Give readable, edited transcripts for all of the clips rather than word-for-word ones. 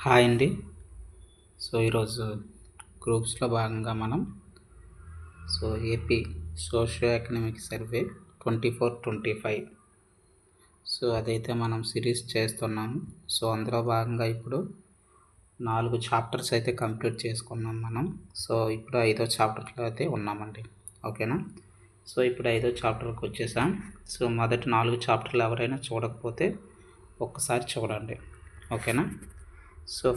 Hi అండి. ఈరోజు గ్రూప్స్లో భాగంగా మనం ఏపీ సోషియో ఎకనామిక్ సర్వే 24-25 అదైతే మనం సిరీస్ చేస్తున్నాము. అందులో భాగంగా ఇప్పుడు 4 చాప్టర్స్ అయితే కంప్లీట్ చేసుకున్నాం మనం. ఇప్పుడు 5వ చాప్టర్లో అయితే ఉన్నామండి. ఓకేనా. ఇప్పుడు 5వ చాప్టర్కి వచ్చేసాం. మొదటి 4 చాప్టర్లు ఎవరైనా చూడకపోతే ఒక్కసారి చూడండి. ఓకేనా.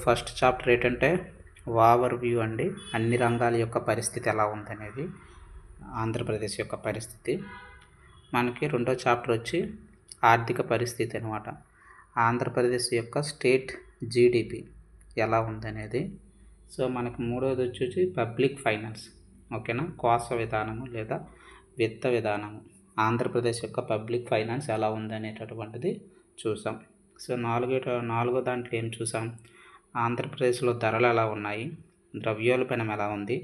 ఫస్ట్ చాప్టర్ ఏంటంటే ఓవర్ వ్యూ అండి. అన్ని రంగాల యొక్క పరిస్థితి ఎలా ఉందనేది, ఆంధ్రప్రదేశ్ యొక్క పరిస్థితి. మనకి రెండో చాప్టర్ వచ్చి ఆర్థిక పరిస్థితి అనమాట. ఆంధ్రప్రదేశ్ యొక్క స్టేట్ జీడిపి ఎలా ఉందనేది. మనకి మూడోది వచ్చేసి పబ్లిక్ ఫైనాన్స్. ఓకేనా. కోశ విధానము లేదా విత్త విధానము, ఆంధ్రప్రదేశ్ యొక్క పబ్లిక్ ఫైనాన్స్ ఎలా ఉందనేటటువంటిది చూసాం. నాలుగో దాంట్లో ఏం చూసాం, ఆంధ్రప్రదేశ్లో ధరలు ఎలా ఉన్నాయి, ద్రవ్యోల్బణం ఎలా ఉంది,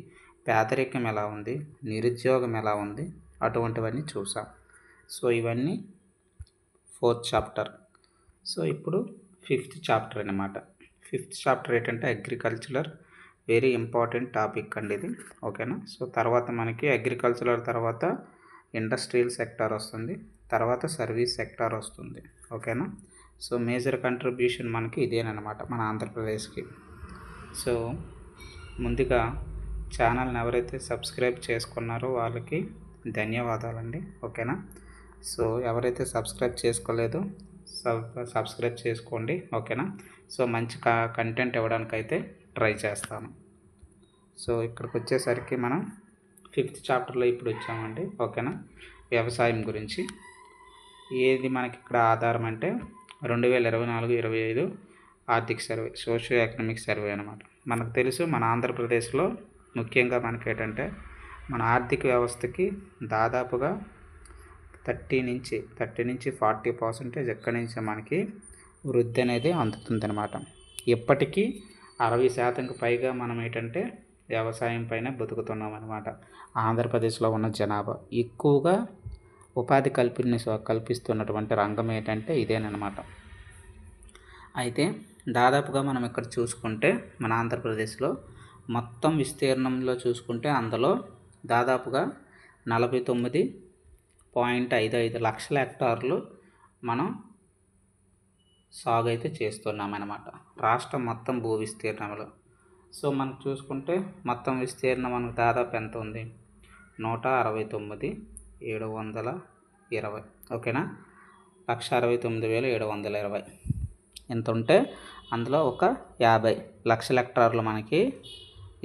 పేదరికం ఎలా ఉంది, నిరుద్యోగం ఎలా ఉంది, అటువంటివన్నీ చూసాం. ఇవన్నీ 4th చాప్టర్. ఇప్పుడు 5th చాప్టర్ అనమాట. 5th చాప్టర్ ఏంటంటే అగ్రికల్చరల్, వెరీ ఇంపార్టెంట్ టాపిక్ అండి ఇది. ఓకేనా. తర్వాత మనకి అగ్రికల్చరల్ తర్వాత ఇండస్ట్రియల్ సెక్టార్ వస్తుంది, తర్వాత సర్వీస్ సెక్టార్ వస్తుంది. ఓకేనా. మేజర్ కంట్రిబ్యూషన్ మనకి ఇదేనమాట మన ఆంధ్రప్రదేశ్కి. ముందుగా ఛానల్ని ఎవరైతే సబ్స్క్రైబ్ చేసుకున్నారో వాళ్ళకి ధన్యవాదాలండి. ఓకేనా. ఎవరైతే సబ్స్క్రైబ్ చేసుకోలేదో సబ్స్క్రైబ్ చేసుకోండి. ఓకేనా. మంచి కంటెంట్ ఇవ్వడానికైతే ట్రై చేస్తాను. ఇక్కడికి వచ్చేసరికి మనం 5th చాప్టర్లో ఇప్పుడు వచ్చామండి. ఓకేనా. వ్యవసాయం గురించి ఏది మనకి ఇక్కడ ఆధారం అంటే 2024-25 ఆర్థిక సర్వే, సోషియో ఎకనామిక్ సర్వే అనమాట. మనకు తెలుసు మన ఆంధ్రప్రదేశ్లో ముఖ్యంగా మనకి ఏంటంటే మన ఆర్థిక వ్యవస్థకి దాదాపుగా 30-40% ఎక్కడి నుంచి మనకి వృద్ధి అనేది అందుతుంది అనమాట. ఇప్పటికీ 60%కి పైగా మనం ఏంటంటే వ్యవసాయం పైన బతుకుతున్నాం అనమాట. ఆంధ్రప్రదేశ్లో ఉన్న జనాభా ఎక్కువగా ఉపాధి కల్పిస్తున్నటువంటి రంగం ఏంటంటే ఇదేనమాట. అయితే దాదాపుగా మనం ఇక్కడ చూసుకుంటే మన ఆంధ్రప్రదేశ్లో మొత్తం విస్తీర్ణంలో చూసుకుంటే అందులో దాదాపుగా 49.55 లక్షల హెక్టార్లు మనం సాగు అయితే చేస్తున్నామన్నమాట రాష్ట్రం మొత్తం భూ విస్తీర్ణంలో. మనం చూసుకుంటే మొత్తం విస్తీర్ణం మనకు దాదాపు ఎంత ఉంది, 169,720. ఓకేనా. 169,720 ఎంత ఉంటే అందులో ఒక 50 లక్షల హెక్టార్లు మనకి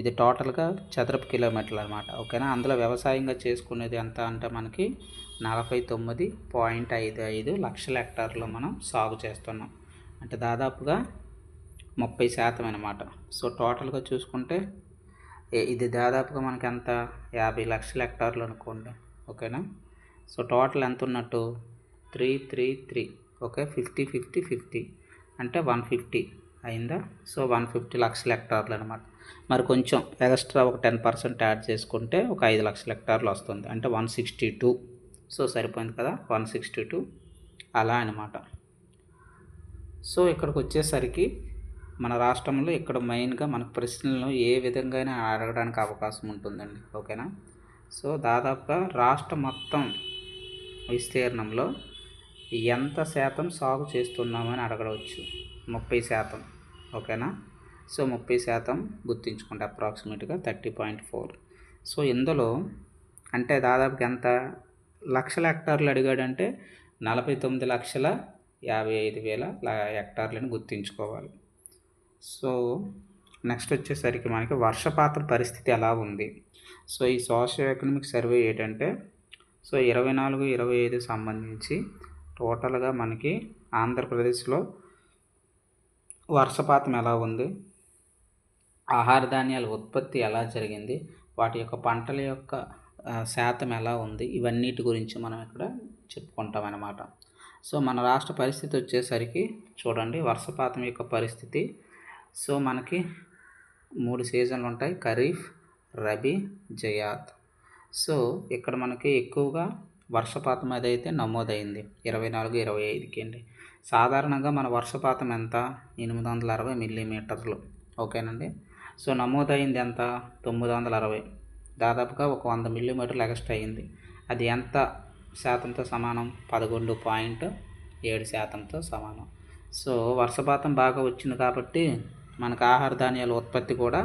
ఇది టోటల్గా చదరపు కిలోమీటర్లు అనమాట. ఓకేనా. అందులో వ్యవసాయంగా చేసుకునేది ఎంత అంటే మనకి 49.55 లక్షల హెక్టార్లు మనం సాగు చేస్తున్నాం. అంటే దాదాపుగా 30% అనమాట. టోటల్గా చూసుకుంటే ఇది దాదాపుగా మనకి ఎంత 50 లక్షల హెక్టార్లు అనుకోండి. ఓకేనా. టోటల్ ఎంత ఉన్నట్టు 333. ఓకే. 50-50-50 అంటే 150 అయిందా. 150 లక్షల హెక్టార్లు అనమాట. మరి కొంచెం ఎక్స్ట్రా ఒక 10% యాడ్ చేసుకుంటే ఒక 5 లక్షల హెక్టార్లు వస్తుంది, అంటే 162. సరిపోయింది కదా, 162 అలా అనమాట. ఇక్కడికి వచ్చేసరికి మన రాష్ట్రంలో ఇక్కడ మెయిన్గా మనకు ప్రశ్నలను ఏ విధంగా అడగడానికి అవకాశం ఉంటుందండి. ఓకేనా. దాదాపుగా రాష్ట్ర మొత్తం విస్తీర్ణంలో ఎంత శాతం సాగు చేస్తున్నామని అడగవచ్చు. 30%. ఓకేనా. 30% గుర్తుంచుకోండి, అప్రాక్సిమేట్గా 30.4. ఇందులో అంటే దాదాపుగా ఎంత లక్షల హెక్టార్లు అడిగాడంటే 49,55,000 హెక్టార్లను గుర్తుంచుకోవాలి. నెక్స్ట్ వచ్చేసరికి మనకి వర్షపాతం పరిస్థితి ఎలా ఉంది. ఈ సోషియో ఎకనామిక్ సర్వే ఏంటంటే 24-25 సంబంధించి టోటల్గా మనకి ఆంధ్రప్రదేశ్లో వర్షపాతం ఎలా ఉంది, ఆహార ధాన్యాల ఉత్పత్తి ఎలా జరిగింది, వాటి యొక్క పంటల యొక్క శాతం ఎలా ఉంది, ఇవన్నిటి గురించి మనం ఇక్కడ చెప్పుకుంటాం అన్నమాట. మన రాష్ట్ర పరిస్థితి వచ్చేసరికి చూడండి, వర్షపాతం యొక్క పరిస్థితి. మనకి 3 సీజన్లు ఉంటాయి, ఖరీఫ్, రబీ, జయాద్. ఇక్కడ మనకి ఎక్కువగా వర్షపాతం అదైతే నమోదైంది 24-25కి అండి. సాధారణంగా మన వర్షపాతం ఎంత 860 మిల్లీమీటర్లు. ఓకేనండి. సో నమోదైంది ఎంత 960, దాదాపుగా ఒక 100 మిల్లీమీటర్లు ఎక్స్ట్రా అయింది. అది ఎంత శాతంతో సమానం? 11.7%తో సమానం. సో వర్షపాతం బాగా వచ్చింది కాబట్టి మనకు ఆహార ధాన్యాల ఉత్పత్తి కూడా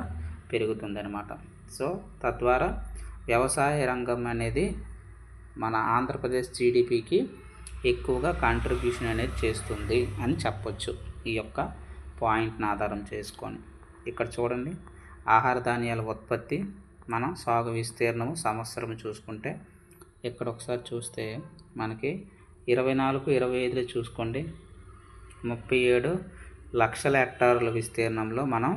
పెరుగుతుందన్నమాట. సో తద్వారా వ్యవసాయ రంగం అనేది మన ఆంధ్రప్రదేశ్ జీడిపికి ఎక్కువగా కాంట్రిబ్యూషన్ అనేది చేస్తుంది అని చెప్పొచ్చు ఈ యొక్క పాయింట్ని ఆధారం చేసుకొని. ఇక్కడ చూడండి, ఆహార ధాన్యాల ఉత్పత్తి మన సాగు విస్తీర్ణము సంవత్సరం చూసుకుంటే ఇక్కడ ఒకసారి చూస్తే మనకి 24-25లో చూసుకోండి 37 లక్షల హెక్టార్ల విస్తీర్ణంలో మనం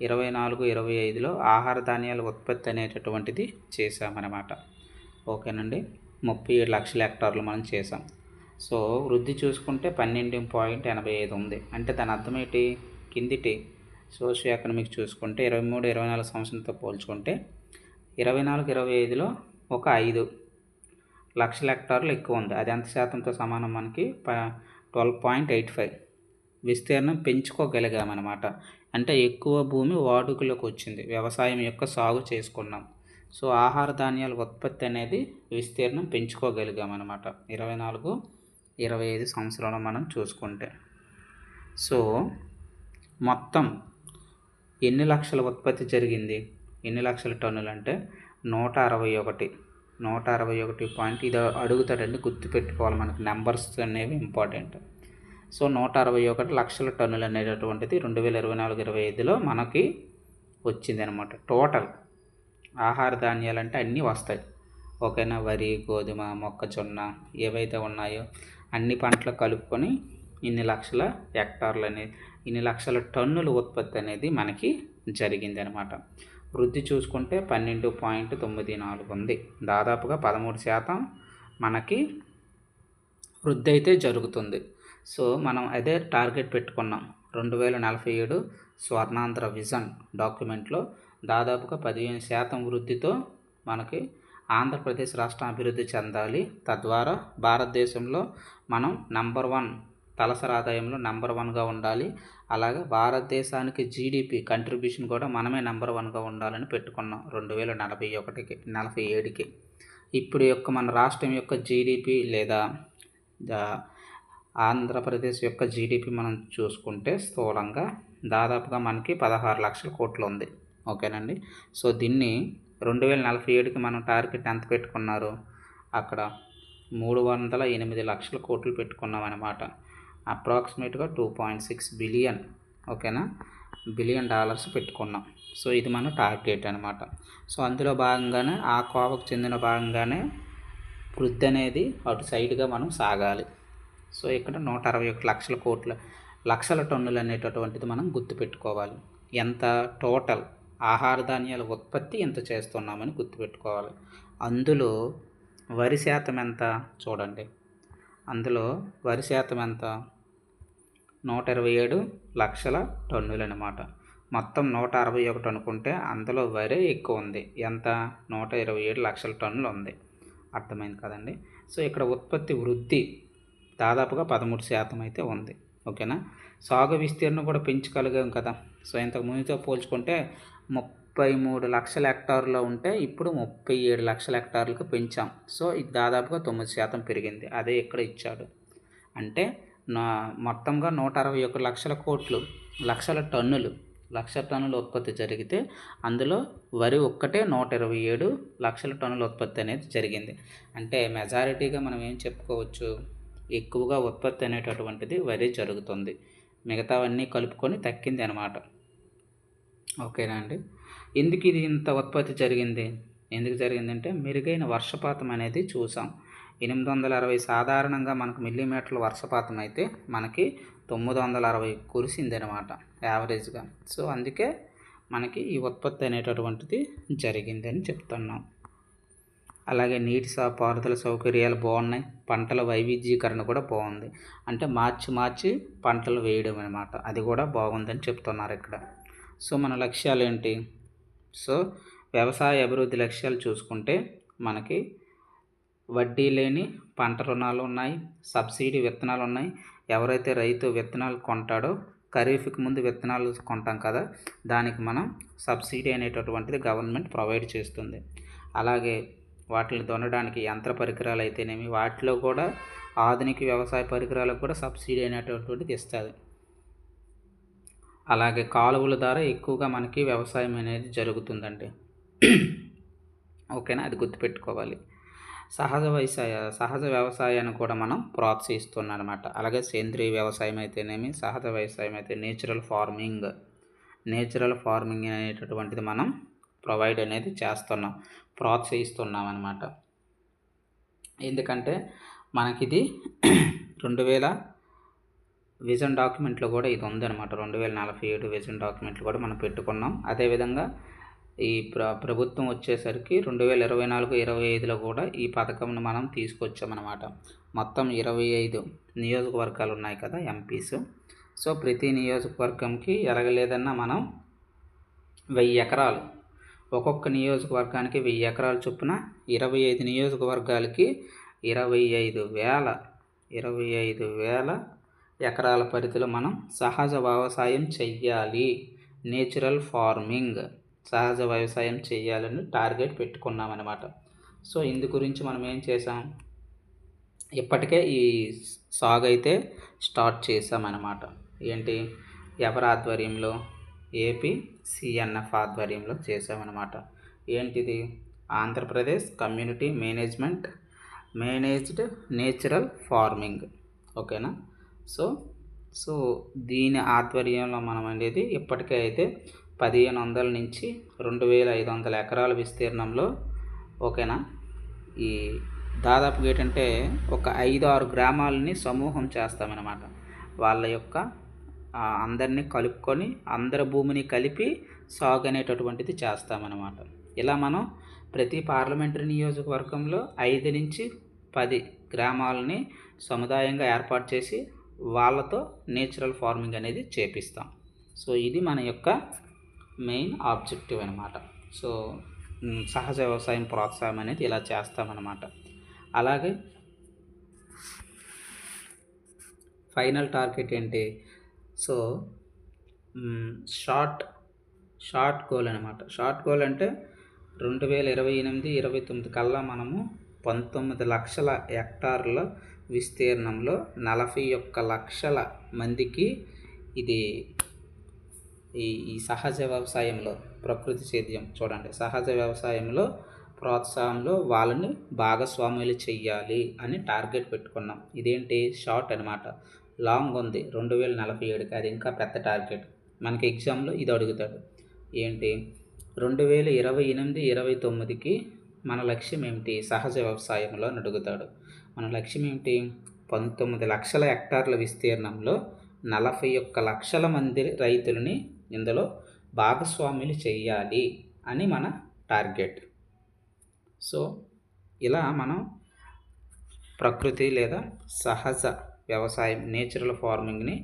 24-25లో ఆహార ధాన్యాల ఉత్పత్తి అనేటటువంటిది చేసామన్నమాట. ఓకేనండి. 37 లక్షల హెక్టార్లు మనం చేసాం. సో వృద్ధి చూసుకుంటే 12.85 ఉంది. అంటే దాని అర్థం ఏంటి? కిందిటి సోషియో ఎకనామిక్ చూసుకుంటే 23-24 సంవత్సరంతో పోల్చుకుంటే 24-25లో ఒక 5 లక్షల హెక్టార్లు ఎక్కువ ఉంది. అది ఎంత శాతంతో సమానం? మనకి 12.85 విస్తీర్ణం పెంచుకోగలిగామన్నమాట. అంటే ఎక్కువ భూమి వాడుకలోకి వచ్చింది, వ్యవసాయం యొక్క సాగు చేసుకున్నాం. సో ఆహార ధాన్యాల ఉత్పత్తి అనేది విస్తీర్ణం పెంచుకోగలిగామన్నమాట 24-25 సంవత్సరంలో మనం చూసుకుంటే. సో మొత్తం ఎన్ని లక్షల ఉత్పత్తి జరిగింది? ఎన్ని లక్షల టన్నులు అంటే 161 పాయింట్. ఇది అడుగుతాడండి, గుర్తుపెట్టుకోవాలి, మనకు నెంబర్స్ అనేవి ఇంపార్టెంట్. సో 161 లక్షల టన్నులు అనేటటువంటిది 2024-25లో మనకి వచ్చింది అనమాట. టోటల్ ఆహార ధాన్యాలు అంటే అన్నీ వస్తాయి. ఓకేనా? వరి, గోధుమ, మొక్కజొన్న ఏవైతే ఉన్నాయో అన్ని పంటలు కలుపుకొని ఇన్ని లక్షల హెక్టార్లు అనేది, ఇన్ని లక్షల టన్నుల ఉత్పత్తి అనేది మనకి జరిగింది అనమాట. వృద్ధి చూసుకుంటే 12.94 ఉంది. దాదాపుగా 13% మనకి వృద్ధి అయితే జరుగుతుంది. సో మనం అదే టార్గెట్ పెట్టుకున్నాం. 2047 స్వర్ణాంధ్ర విజన్ డాక్యుమెంట్లో దాదాపుగా 15% వృద్ధితో మనకి ఆంధ్రప్రదేశ్ రాష్ట్రం అభివృద్ధి చెందాలి. తద్వారా భారతదేశంలో మనం నంబర్ 1 తలసరి ఆదాయంలో నంబర్ 1గా ఉండాలి. అలాగే భారతదేశానికి జీడిపి కంట్రిబ్యూషన్ కూడా మనమే నంబర్ 1గా ఉండాలని పెట్టుకున్నాం 2047కి. ఇప్పుడు యొక్క మన రాష్ట్రం యొక్క జీడిపి లేదా ఆంధ్రప్రదేశ్ యొక్క జీడిపి మనం చూసుకుంటే స్థూలంగా దాదాపుగా మనకి 16 లక్షల కోట్లు ఉంది. ఓకేనండి. సో దీన్ని 2047కి మనం టార్గెట్ ఎంత పెట్టుకున్నారు? అక్కడ 308 లక్షల కోట్లు పెట్టుకున్నాం అన్నమాట. అప్రాక్సిమేట్గా 2.6 బిలియన్, ఓకేనా, బిలియన్ డాలర్స్ పెట్టుకున్నాం. సో ఇది మన టార్గెట్ అనమాట. సో అందులో భాగంగానే ఆ కోవకు చెందిన భాగంగానే వృద్ధి అనేది అటు సైడ్గా మనం సాగాలి. సో ఇక్కడ 161 లక్షల టన్నులు అనేటటువంటిది మనం గుర్తుపెట్టుకోవాలి. ఎంత టోటల్ ఆహార ధాన్యాల ఉత్పత్తి ఎంత చేస్తున్నామని గుర్తుపెట్టుకోవాలి. అందులో వరి శాతం ఎంత చూడండి. అందులో వరి శాతం ఎంత? 127 లక్షల టన్నులు అనమాట. మొత్తం 161 అనుకుంటే అందులో వరి ఎక్కువ ఉంది. ఎంత? 127 లక్షల టన్నులు ఉంది. అర్థమైంది కదండి. సో ఇక్కడ ఉత్పత్తి వృద్ధి దాదాపుగా 13% అయితే ఉంది. ఓకేనా? సాగు విస్తీర్ణం కూడా పెంచగలిగాం కదా. సో ఇంతకు ముందుతో పోల్చుకుంటే 33 లక్షల హెక్టార్లో ఉంటే ఇప్పుడు 37 లక్షల హెక్టార్లకు పెంచాం. సో ఇది దాదాపుగా 9% పెరిగింది. అదే ఇక్కడ ఇచ్చాడు. అంటే మొత్తంగా 161 లక్షల టన్నులు ఉత్పత్తి జరిగితే అందులో వరి ఒక్కటే 127 లక్షల టన్నుల ఉత్పత్తి అనేది జరిగింది. అంటే మెజారిటీగా మనం ఏం చెప్పుకోవచ్చు? ఎక్కువగా ఉత్పత్తి అనేటటువంటిది వరి జరుగుతుంది. మిగతావన్నీ కలుపుకొని తగ్గింది అనమాట. ఓకేనా అండి. ఎందుకు ఇది ఇంత ఉత్పత్తి జరిగింది? ఎందుకు జరిగిందంటే మెరుగైన వర్షపాతం అనేది చూసాం. 860 సాధారణంగా మనకు మిల్లీమీటర్ల వర్షపాతం అయితే మనకి 960 కురిసిందనమాట యావరేజ్గా. సో అందుకే మనకి ఈ ఉత్పత్తి అనేటటువంటిది జరిగిందని చెప్తున్నాం. అలాగే నీటి పారుదల సౌకర్యాలు బాగున్నాయి. పంటల వైవిధ్యీకరణ కూడా బాగుంది. అంటే మార్చి పంటలు వేయడం అనమాట. అది కూడా బాగుందని చెప్తున్నారు ఇక్కడ. సో మన లక్ష్యాలు ఏంటి? సో వ్యవసాయ అభివృద్ధి లక్ష్యాలు చూసుకుంటే మనకి వడ్డీ లేని పంట రుణాలు ఉన్నాయి, సబ్సిడీ విత్తనాలు ఉన్నాయి. ఎవరైతే రైతు విత్తనాలు కొంటాడో, ఖరీఫ్కి ముందు విత్తనాలు కొంటాం కదా, దానికి మనం సబ్సిడీ అనేటటువంటిది గవర్నమెంట్ ప్రొవైడ్ చేస్తుంది. అలాగే వాటిని దున్నడానికి యంత్ర పరికరాలు అయితేనేమి, వాటిలో కూడా ఆధునిక వ్యవసాయ పరికరాలకు కూడా సబ్సిడీ అనేటటువంటిది ఇస్తుంది. అలాగే కాలువల ద్వారా ఎక్కువగా మనకి వ్యవసాయం అనేది జరుగుతుందండి. ఓకేనా, అది గుర్తుపెట్టుకోవాలి. సహజ వ్యవసాయాన్ని కూడా మనం ప్రోత్సహిస్తున్నాం అనమాట. అలాగే సేంద్రీయ వ్యవసాయం అయితేనేమి, సహజ వ్యవసాయం అయితే నేచురల్ ఫార్మింగ్ అనేటటువంటిది మనం ప్రొవైడ్ అనేది ప్రోత్సహిస్తున్నాం అనమాట. ఎందుకంటే మనకిది 2000 విజన్ డాక్యుమెంట్లో కూడా ఇది ఉందన్నమాట. 2047 విజన్ డాక్యుమెంట్లు కూడా మనం పెట్టుకున్నాం. అదేవిధంగా ఈ ప్రభుత్వం వచ్చేసరికి 2024-25లో కూడా ఈ పథకంను మనం తీసుకొచ్చామన్నమాట. మొత్తం 25 నియోజకవర్గాలు ఉన్నాయి కదా, ఎంపీస్. సో ప్రతి నియోజకవర్గంకి ఎలాగలేదన్నా మనం 1000 ఎకరాలు, ఒక్కొక్క నియోజకవర్గానికి 1000 ఎకరాలు చొప్పున 25 నియోజకవర్గాలకి 25,000 ఎకరాల పరిధిలో మనం సహజ వ్యవసాయం చెయ్యాలి, నేచురల్ ఫార్మింగ్, సహజ వ్యవసాయం చేయాలని టార్గెట్ పెట్టుకున్నామన్నమాట. సో ఇందు గురించి మనం ఏం చేసాం, ఇప్పటికే ఈ సాగు అయితే స్టార్ట్ చేసామన్నమాట. ఏంటి, ఎవరి ఆధ్వర్యంలో, ఏపీ సిఎన్ఎఫ్ ఆధ్వర్యంలో చేసామన్నమాట. ఏంటిది, Andhra Pradesh community managed natural farming. ఓకేనా. సో దీని ఆధ్వర్యంలో మనం అనేది ఇప్పటికే అయితే 1500 నుంచి 2500 ఎకరాల విస్తీర్ణంలో, ఓకేనా, ఈ దాదాపుగా ఏంటంటే ఒక 5-6 గ్రామాలని సమూహం చేస్తామన్నమాట. వాళ్ళ యొక్క అందరినీ కలుపుకొని, అందరి భూమిని కలిపి సాగు అనేటటువంటిది చేస్తామన్నమాట. ఇలా మనం ప్రతి పార్లమెంటరీ నియోజకవర్గంలో 5 నుంచి 10 గ్రామాలని సముదాయంగా ఏర్పాటు చేసి వాళ్ళతో నేచురల్ ఫార్మింగ్ అనేది చేపిస్తాం. సో ఇది మన యొక్క మెయిన్ ఆబ్జెక్టివ్ అనమాట. సో సహజ వ్యవసాయం ప్రోత్సాహం అనేది ఇలా చేస్తామన్నమాట. అలాగే ఫైనల్ టార్గెట్ ఏంటి, సో షార్ట్ గోల్ అనమాట. షార్ట్ గోల్ అంటే 2028-29 కల్లా మనము 19 లక్షల హెక్టార్ల విస్తీర్ణంలో 41 లక్షల మందికి ఇది ఈ సహజ వ్యవసాయంలో, ప్రకృతి సేద్యం చూడండి, సహజ వ్యవసాయంలో ప్రోత్సాహంలో వాళ్ళని భాగస్వాములు చెయ్యాలి అని టార్గెట్ పెట్టుకున్నాం. ఇదేంటి, షార్ట్ అనమాట. లాంగ్ ఉంది 2047కి, అది ఇంకా పెద్ద టార్గెట్. మనకి ఎగ్జామ్లో ఇది అడుగుతాడు, ఏంటి 2028-29కి మన లక్ష్యం ఏమిటి సహజ వ్యవసాయంలో అని అడుగుతాడు. మన లక్ష్యం ఏమిటి, 19 లక్షల హెక్టార్ల విస్తీర్ణంలో 41 లక్షల మంది రైతులని ఇందులో భాగస్వాములు చెయ్యాలి అని మన టార్గెట్. సో ఇలా మనం ప్రకృతి లేదా సహజ వ్యవసాయం, నేచురల్ ఫార్మింగ్ని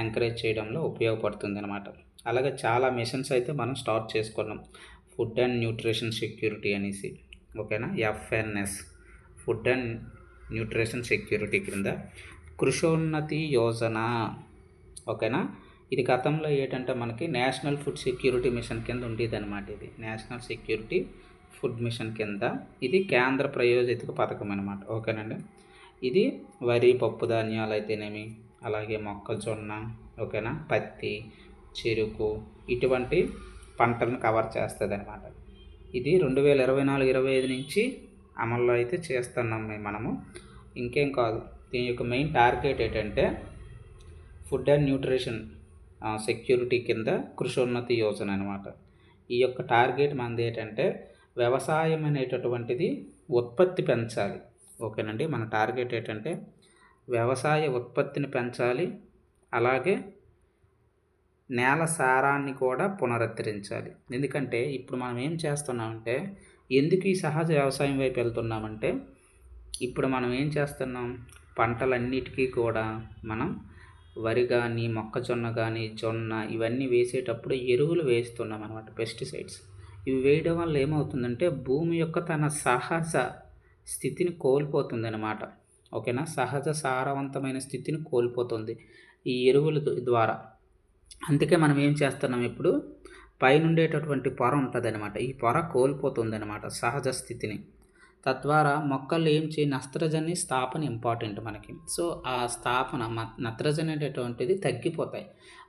ఎంకరేజ్ చేయడంలో ఉపయోగపడుతుంది అనమాట. అలాగే చాలా మిషన్స్ అయితే మనం స్టార్ట్ చేసుకున్నాం. ఫుడ్ అండ్ న్యూట్రిషన్ సెక్యూరిటీ అనేసి, ఓకేనా, FNS, food and nutrition security కింద కృషోన్నతి యోజన, ఓకేనా. ఇది గతంలో ఏంటంటే మనకి నేషనల్ ఫుడ్ సెక్యూరిటీ మిషన్ కింద ఉండేది అనమాట. ఇది నేషనల్ సెక్యూరిటీ ఫుడ్ మిషన్ కింద, ఇది కేంద్ర ప్రాయోజిత పథకం అనమాట. ఓకేనండి. ఇది వరి, పప్పు ధాన్యాలు అయితేనేమి, అలాగే మొక్కజొన్న, ఓకేనా, పత్తి, చెరుకు, ఇటువంటి పంటలను కవర్ చేస్తుంది అనమాట. ఇది 2024-25 నుంచి అమల్లో అయితే చేస్తున్నాం మనము. ఇంకేం కాదు, దీని యొక్క మెయిన్ టార్గెట్ ఏంటంటే ఫుడ్ అండ్ న్యూట్రిషన్ సెక్యూరిటీ కింద కృషోన్నతి యోజన అనమాట. ఈ యొక్క టార్గెట్ మనది ఏంటంటే వ్యవసాయం అనేటటువంటిది ఉత్పత్తి పెంచాలి. ఓకేనండి. మన టార్గెట్ ఏంటంటే వ్యవసాయ ఉత్పత్తిని పెంచాలి, అలాగే నేల సారాన్ని కూడా పునరుద్ధరించాలి. ఎందుకంటే ఇప్పుడు మనం ఏం చేస్తున్నామంటే, ఎందుకు ఈ సహజ వ్యవసాయం వైపు వెళ్తున్నామంటే, ఇప్పుడు మనం ఏం చేస్తున్నాం, పంటలన్నిటికీ కూడా మనం వరి కానీ, మొక్కజొన్న కానీ, జొన్న ఇవన్నీ వేసేటప్పుడు ఎరువులు వేస్తున్నాం అనమాట, పెస్టిసైడ్స్. ఇవి వేయడం వల్ల ఏమవుతుందంటే భూమి యొక్క తన సహజ స్థితిని కోల్పోతుంది అన్నమాట. ఓకేనా, సహజ సారవంతమైన స్థితిని కోల్పోతుంది ఈ ఎరువుల ద్వారా. అందుకే మనం ఏం చేస్తున్నాం, ఇప్పుడు పైన ఉండేటటువంటి పొర ఉంటుంది అనమాట, ఈ పొర కోల్పోతుంది అనమాట సహజ స్థితిని. తద్వారా మొక్కలు ఏం నత్రజని స్థాపన ఇంపార్టెంట్ మనకి. సో ఆ స్థాపన నత్రజని అనేటటువంటిది తగ్గిపోతాయి,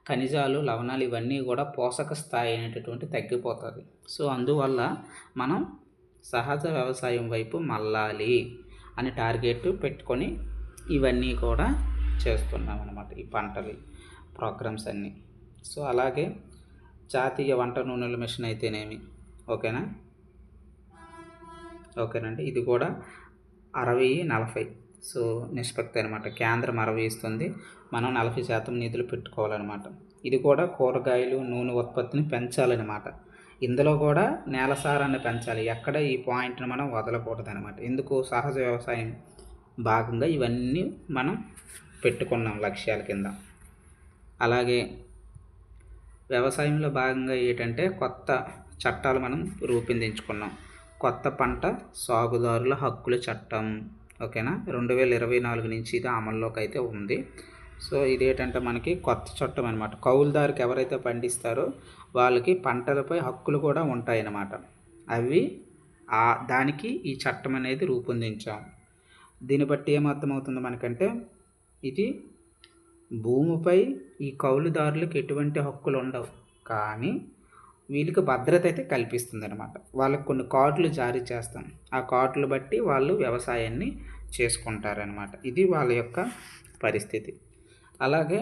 ఖనిజాలు లవణాలు ఇవన్నీ కూడా పోషక స్థాయి అనేటటువంటి తగ్గిపోతుంది. సో అందువల్ల మనం సహజ వ్యవసాయం వైపు మళ్ళాలి అని టార్గెట్ పెట్టుకొని ఇవన్నీ కూడా చేస్తున్నాం అన్నమాట, ఈ పంటలు ప్రోగ్రామ్స్ అన్నీ. సో అలాగే జాతీయ వంట నూనెల మిషన్ అయితేనేమి, ఓకేనండి, ఇది కూడా 60-40 సో నిష్పత్తి అనమాట. కేంద్రం 60 ఇస్తుంది, మనం 40% నిధులు పెట్టుకోవాలన్నమాట. ఇది కూడా కూరగాయలు నూనె ఉత్పత్తిని పెంచాలన్నమాట. ఇందులో కూడా నేల సారాన్ని పెంచాలి, ఎక్కడ ఈ పాయింట్ని మనం వదలకూడదు అనమాట. ఎందుకు, సహజ వ్యవసాయం భాగంగా ఇవన్నీ మనం పెట్టుకున్నాం లక్ష్యాల కింద. అలాగే వ్యవసాయంలో భాగంగా ఏంటంటే కొత్త చట్టాలు మనం రూపొందించుకున్నాం. కొత్త పంట సాగుదారుల హక్కుల చట్టం, ఓకేనా, 2024 నుంచి ఇది అమల్లోకి అయితే ఉంది. సో ఇదేంటంటే మనకి కొత్త చట్టం అనమాట. కౌలుదారుకి ఎవరైతే పండిస్తారో వాళ్ళకి పంటలపై హక్కులు కూడా ఉంటాయన్నమాట. అవి దానికి ఈ చట్టం అనేది రూపొందించాం. దీన్ని బట్టి ఏమర్థమవుతుంది మనకంటే, ఇది భూమిపై ఈ కౌలుదారులకు ఎటువంటి హక్కులు ఉండవు, కానీ వీళ్ళకి భద్రత అయితే కల్పిస్తుంది అనమాట. వాళ్ళకి కొన్ని కార్డులు జారీ చేస్తాం, ఆ కార్డులు బట్టి వాళ్ళు వ్యవసాయాన్ని చేసుకుంటారనమాట. ఇది వాళ్ళ యొక్క పరిస్థితి. అలాగే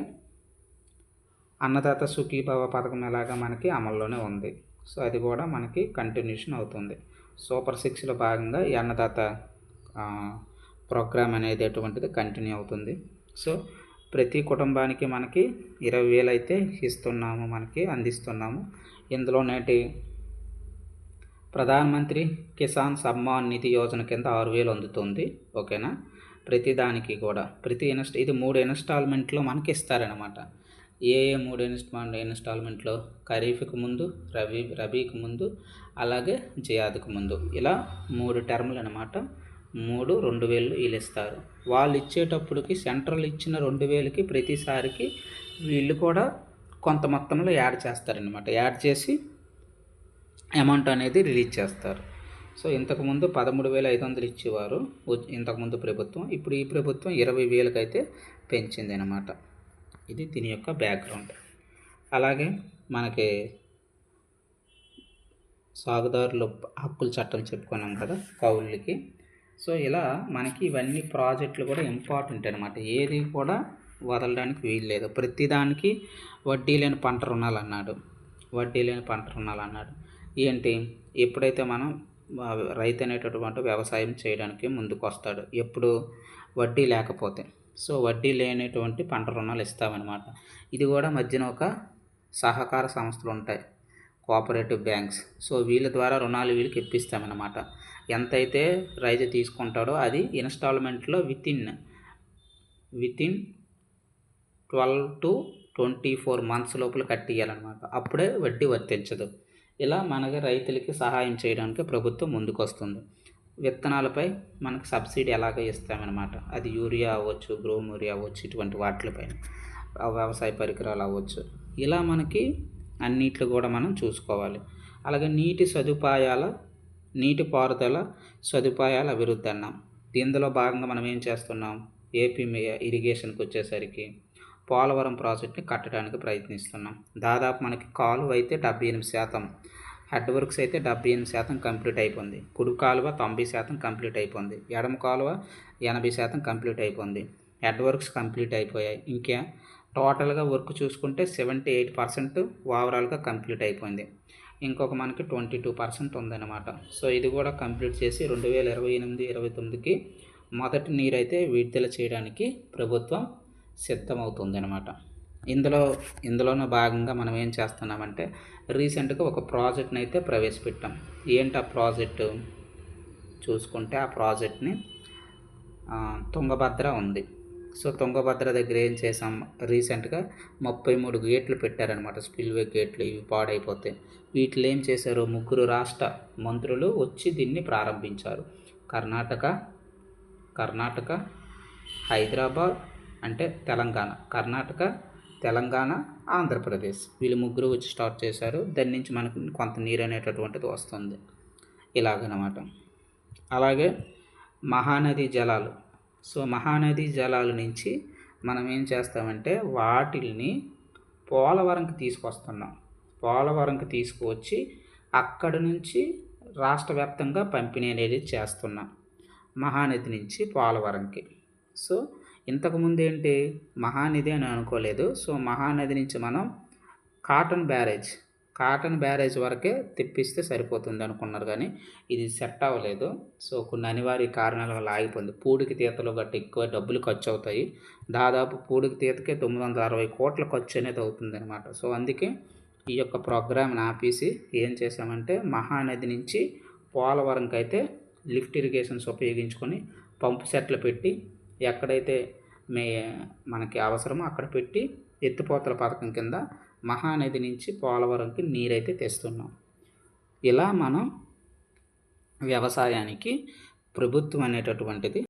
అన్నదాత సుఖీభవ పథకం ఎలాగా మనకి అమల్లోనే ఉంది. సో అది కూడా మనకి కంటిన్యూషన్ అవుతుంది. సూపర్ 6లో భాగంగా ఈ అన్నదాత ప్రోగ్రామ్ అనేది అటువంటిది కంటిన్యూ అవుతుంది. సో ప్రతి కుటుంబానికి మనకి 20,000 అయితే ఇస్తున్నాము, మనకి అందిస్తున్నాము. ఇందులో నేటి ప్రధానమంత్రి కిసాన్ సమ్మాన్ నిధి యోజన కింద 6,000 అందుతుంది, ఓకేనా. ప్రతి దానికి కూడా ఇది 3 ఇన్స్టాల్మెంట్లో మనకి ఇస్తారనమాట. ఏ 3 ఇన్స్టాల్మెంట్లో, ఖరీఫ్కి ముందు, రబీకి ముందు, అలాగే జియాద్కి ముందు, ఇలా 3 టర్ములు అనమాట. 2,000 వీళ్ళు ఇస్తారు. వాళ్ళు ఇచ్చేటప్పటికి సెంట్రల్ ఇచ్చిన 2,000కి ప్రతిసారికి వీళ్ళు కూడా కొంత మొత్తంలో యాడ్ చేస్తారనమాట. యాడ్ చేసి అమౌంట్ అనేది రిలీజ్ చేస్తారు. సో ఇంతకుముందు 13,500 ఇచ్చేవారు ఇంతకుముందు ప్రభుత్వం, ఇప్పుడు ఈ ప్రభుత్వం 20,000కి అయితే పెంచింది అనమాట. ఇది దీని యొక్క బ్యాక్గ్రౌండ్. అలాగే మనకి సాగుదారుల హక్కుల చట్టం చెప్పుకున్నాం కదా, కౌలుకి. సో ఇలా మనకి ఇవన్నీ ప్రాజెక్టులు కూడా ఇంపార్టెంట్ అనమాట. ఏది కూడా వదలడానికి వీల్లేదు. ప్రతిదానికి వడ్డీ లేని పంట రుణాలు అన్నాడు. ఏంటి, ఎప్పుడైతే మనం రైతు అనేటటువంటి వ్యవసాయం చేయడానికి ముందుకు వస్తాడు, ఎప్పుడు వడ్డీ లేకపోతే, సో వడ్డీ లేనటువంటి పంట రుణాలు ఇస్తామన్నమాట. ఇది కూడా మధ్యన ఒక సహకార సంస్థలు ఉంటాయి, కోఆపరేటివ్ బ్యాంక్స్. సో వీళ్ళ ద్వారా రుణాలు వీళ్ళకి ఇప్పిస్తామన్నమాట. ఎంతైతే రైతు తీసుకుంటాడో అది ఇన్స్టాల్మెంట్లో వితిన్ 12 to 24 months లోపల కట్టియాలన్నమాట. అప్పుడే వడ్డీ వర్తించదు. ఇలా మనకి రైతులకి సహాయం చేయడానికి ప్రభుత్వం ముందుకు వస్తుంది. విత్తనాలపై మనకు సబ్సిడీ ఎలాగ ఇస్తామన్నమాట. అది యూరియా అవ్వచ్చు, గ్రోమూరియా అవ్వచ్చు, ఇటువంటి వాటిపైన, వ్యవసాయ పరికరాలు అవ్వచ్చు. ఇలా మనకి అన్నిట్లు కూడా మనం చూసుకోవాలి. అలాగే నీటిపారుదల సదుపాయాల అభివృద్ధి అన్నాం. దీనిలో భాగంగా మనం ఏం చేస్తున్నాం, ఏపీ ఇరిగేషన్కి వచ్చేసరికి పోలవరం ప్రాజెక్ట్ని కట్టడానికి ప్రయత్నిస్తున్నాం. దాదాపు మనకి కాలువ అయితే 78%, హెడ్ వర్క్స్ అయితే 78% కంప్లీట్ అయిపోయింది. కుడి కాలువ 90% కంప్లీట్ అయిపోయింది. ఎడమ కాలువ 80% కంప్లీట్ అయిపోయింది. హెడ్ వర్క్స్ కంప్లీట్ అయిపోయాయి. ఇంకా టోటల్గా వర్క్ చూసుకుంటే 78% ఓవరాల్గా కంప్లీట్ అయిపోయింది. ఇంకొక మనకి 22% ఉందన్నమాట. సో ఇది కూడా కంప్లీట్ చేసి 2028-29కి మొదటి నీరైతే విడుదల చేయడానికి ప్రభుత్వం సిద్ధమవుతుంది అనమాట. ఇందులోనే భాగంగా మనం ఏం చేస్తున్నామంటే, రీసెంట్గా ఒక ప్రాజెక్ట్ని అయితే ప్రవేశపెట్టాం. ఏంటి ఆ ప్రాజెక్టు చూసుకుంటే, ఆ ప్రాజెక్ట్ని తుంగభద్ర ఉంది. సో తుంగభద్ర దగ్గర ఏం చేసాం, రీసెంట్గా 33 గేట్లు పెట్టారనమాట, స్పిల్వే గేట్లు. ఇవి పాడైపోతాయి. వీటిలో ఏం చేశారు, 3 రాష్ట్ర మంత్రులు వచ్చి దీన్ని ప్రారంభించారు. కర్ణాటక, కర్ణాటక, హైదరాబాద్ అంటే తెలంగాణ, కర్ణాటక, తెలంగాణ, ఆంధ్రప్రదేశ్ వీళ్ళు ముగ్గురు వచ్చి స్టార్ట్ చేశారు. దాని నుంచి మనకు కొంత నీరు అనేటటువంటిది వస్తుంది ఇలాగనమాట. అలాగే మహానది జలాలు. సో మహానది జలాల నుంచి మనం ఏం చేస్తామంటే వాటిల్ని పోలవరంకి తీసుకొస్తున్నాం. పోలవరంకి తీసుకువచ్చి అక్కడి నుంచి రాష్ట్ర వ్యాప్తంగా పంపిణీ అనేది చేస్తున్నాం మహానది నుంచి పోలవరంకి. సో ఇంతకుముందు ఏంటి మహానది అని అనుకోలేదు. సో మహానది నుంచి మనం కాటన్ బ్యారేజ్ వరకే తెప్పిస్తే సరిపోతుంది అనుకున్నారు, కానీ ఇది సెట్ అవ్వలేదు. సో కొన్ని అనివార్య కారణాల వల్ల ఆగిపోయింది. పూడికి తీతలు గట్ట ఎక్కువ డబ్బులు ఖర్చు అవుతాయి. దాదాపు పూడికి తీతకే 960 కోట్ల ఖర్చు అనేది అవుతుంది అనమాట. సో అందుకే ఈ యొక్క ప్రోగ్రామ్ని ఆపేసి ఏం చేసామంటే మహానది నుంచి పోలవరంకి అయితే లిఫ్ట్ ఇరిగేషన్స్ ఉపయోగించుకొని పంపు సెట్లు పెట్టి ఎక్కడైతే మనకి అవసరమో అక్కడ పెట్టి ఎత్తిపోతల పథకం కింద మహానది నుంచి పోలవరంకి నీరైతే తెస్తున్నాం. ఇలా మనం వ్యవసాయానికి ప్రభుత్వం అనేటటువంటిది